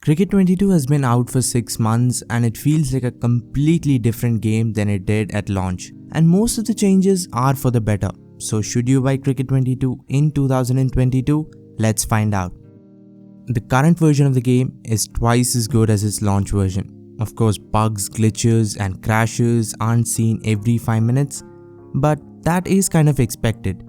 Cricket 22 has been out for 6 months and it feels like a completely different game than it did at launch. And most of the changes are for the better. So should you buy Cricket 22 in 2022? Let's find out. The current version of the game is twice as good as its launch version. Of course, bugs, glitches and crashes aren't seen every 5 minutes, but that is kind of expected.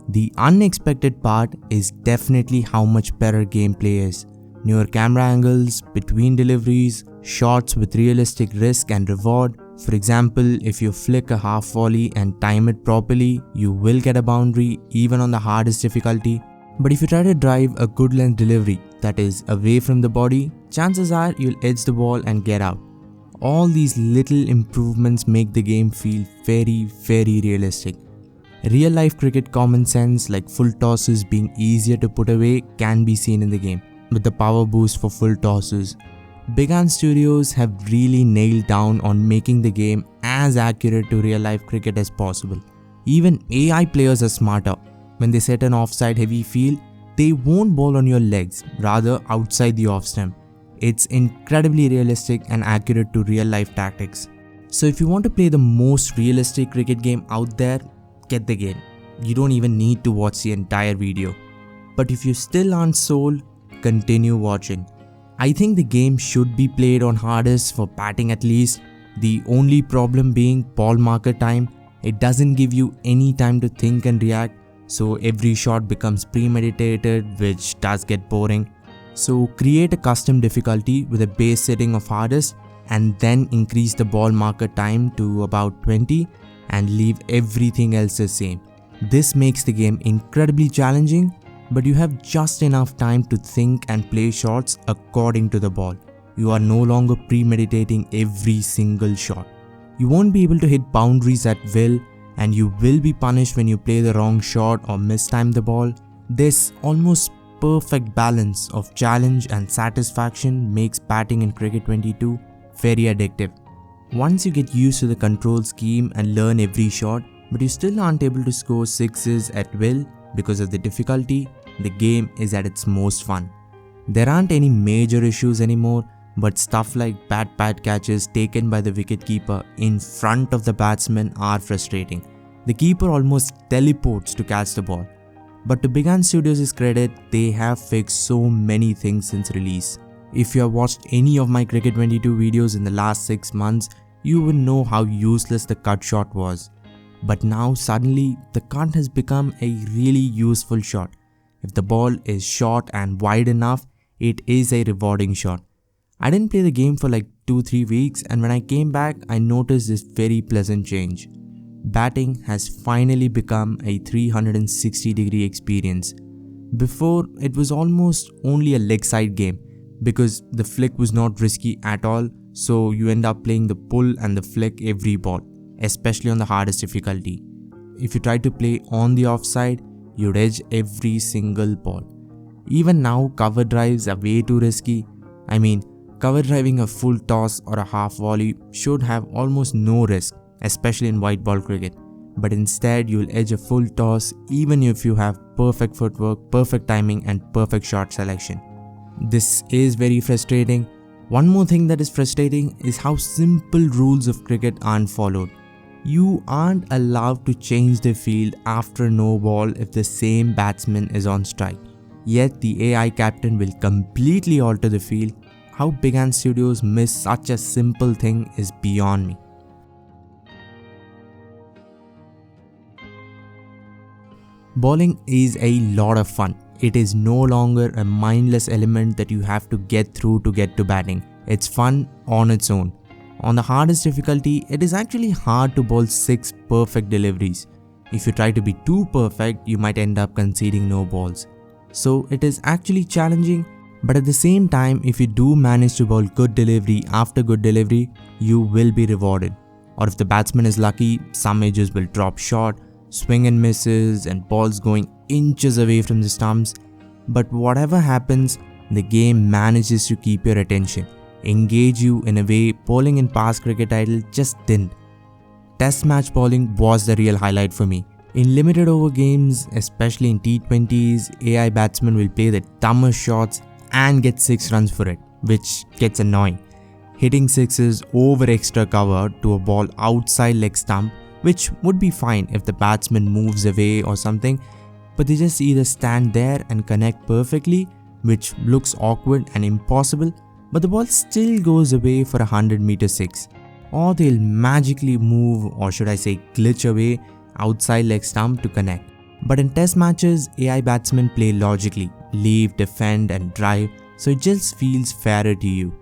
The unexpected part is definitely how much better gameplay is. Newer camera angles, between deliveries, shots with realistic risk and reward. For example, if you flick a half volley and time it properly, you will get a boundary even on the hardest difficulty. But if you try to drive a good length delivery, that is away from the body, chances are you'll edge the ball and get out. All these little improvements make the game feel very realistic. Real life cricket common sense like full tosses being easier to put away can be seen in the game. With the power boost for full tosses, Big Ant Studios have really nailed down on making the game as accurate to real life cricket as possible. Even AI players are smarter. When they set an offside heavy field, they won't bowl on your legs, rather outside the off stump. It's incredibly realistic and accurate to real life tactics. So if you want to play the most realistic cricket game out there, get the game. You don't even need to watch the entire video. But if you still aren't sold, continue watching. I think the game should be played on hardest for batting at least. The only problem being ball marker time. It doesn't give you any time to think and react, so every shot becomes premeditated, which does get boring. So create a custom difficulty with a base setting of hardest and then increase the ball marker time to about 20 and leave everything else the same. This makes the game incredibly challenging, but you have just enough time to think and play shots according to the ball. You are no longer premeditating every single shot. You won't be able to hit boundaries at will, and you will be punished when you play the wrong shot or mistime the ball. This almost perfect balance of challenge and satisfaction makes batting in Cricket 22 very addictive. Once you get used to the control scheme and learn every shot, but you still aren't able to score sixes at will because of the difficulty, the game is at its most fun. There aren't any major issues anymore, but stuff like bad catches taken by the wicketkeeper in front of the batsman are frustrating. The keeper almost teleports to catch the ball. But to Big Ant Studios' credit, they have fixed so many things since release. If you have watched any of my Cricket 22 videos in the last 6 months, you will know how useless the cut shot was. But now suddenly, the cut has become a really useful shot. If the ball is short and wide enough, it is a rewarding shot. I didn't play the game for like 2-3 weeks, and when I came back, I noticed this very pleasant change. Batting has finally become a 360-degree experience. Before, it was almost only a leg side game because the flick was not risky at all, so you end up playing the pull and the flick every ball, especially on the hardest difficulty. If you try to play on the offside, you'd edge every single ball. Even now, cover drives are way too risky. I mean, cover driving a full toss or a half volley should have almost no risk, especially in white ball cricket. But instead, you'll edge a full toss even if you have perfect footwork, perfect timing and perfect shot selection. This is very frustrating. One more thing that is frustrating is how simple rules of cricket aren't followed. You aren't allowed to change the field after no ball if the same batsman is on strike. Yet the AI captain will completely alter the field. How Big Ant Studios miss such a simple thing is beyond me. Bowling is a lot of fun. It is no longer a mindless element that you have to get through to get to batting. It's fun on its own. On the hardest difficulty, it is actually hard to bowl 6 perfect deliveries. If you try to be too perfect, you might end up conceding no balls. So it is actually challenging, but at the same time, if you do manage to bowl good delivery after good delivery, you will be rewarded. Or if the batsman is lucky, some edges will drop short, swing and misses, and balls going inches away from the stumps. But whatever happens, the game manages to keep your attention, engage you in a way bowling in past cricket title just didn't. Test match bowling was the real highlight for me. In limited over games, especially in T20s, AI batsmen will play the dumbest shots and get 6 runs for it. which gets annoying. Hitting sixes over extra cover to a ball outside leg stump, which would be fine if the batsman moves away or something, but they just either stand there and connect perfectly, which looks awkward and impossible, but the ball still goes away for a 100-meter six. Or they'll magically move, or should I say glitch away, outside leg stump to connect. But in test matches, AI batsmen play logically, leave, defend and drive, so it just feels fairer to you.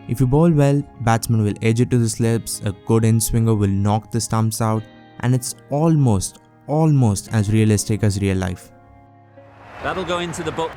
If you bowl well, batsmen will edge it to the slips, a good in-swinger will knock the stumps out, and it's almost as realistic as real life. That'll go into the book.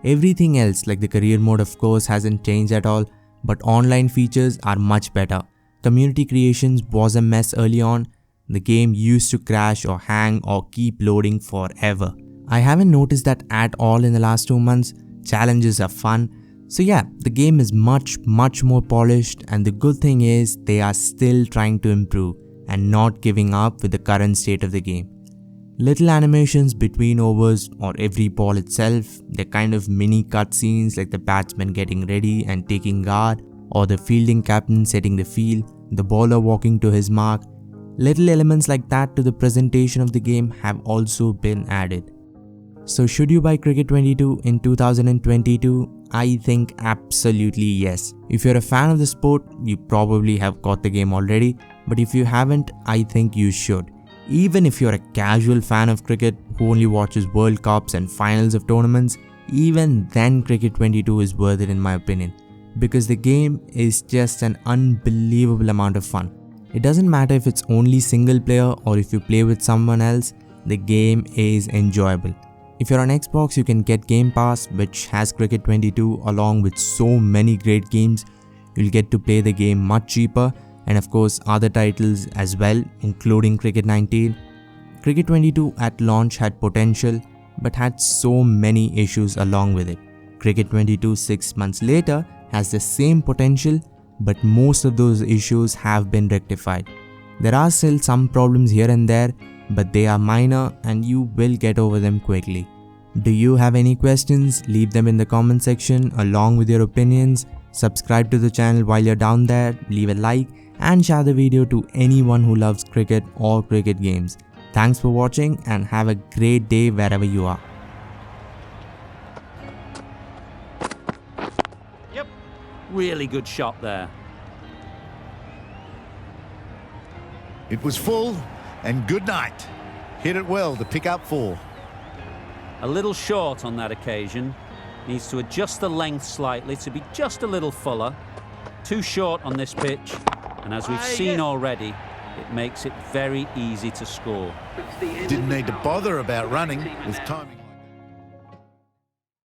Everything else, like the career mode of course, hasn't changed at all, but online features are much better. Community creations was a mess early on. The game used to crash or hang or keep loading forever. I haven't noticed that at all in the last 2 months. Challenges are fun. So yeah, the game is much more polished, and the good thing is they are still trying to improve and not giving up with the current state of the game. Little animations between overs or every ball itself, they're kind of mini cutscenes like the batsman getting ready and taking guard, or the fielding captain setting the field, the bowler walking to his mark. Little elements like that to the presentation of the game have also been added. So should you buy Cricket 22 in 2022? I think absolutely yes. If you're a fan of the sport, you probably have got the game already, but if you haven't, I think you should. Even if you're a casual fan of cricket who only watches World Cups and finals of tournaments, even then Cricket 22 is worth it in my opinion, because the game is just an unbelievable amount of fun. It doesn't matter if it's only single player or if you play with someone else, the game is enjoyable. If you're on Xbox, you can get Game Pass, which has Cricket 22 along with so many great games. You'll get to play the game much cheaper, and of course other titles as well, including Cricket 19. Cricket 22 at launch had potential, but had so many issues along with it. Cricket 22 6 months later has the same potential, but most of those issues have been rectified. There are still some problems here and there, but they are minor and you will get over them quickly. Do you have any questions? Leave them in the comment section along with your opinions. Subscribe to the channel while you're down there, leave a like and share the video to anyone who loves cricket or cricket games. Thanks for watching and have a great day wherever you are. Yep, really good shot there. It was full and good night. Hit it well to pick up 4. A little short on that occasion. Needs to adjust the length slightly to be just a little fuller. Too short on this pitch. And as we've seen already, it makes it very easy to score. Didn't need to bother about running with timing.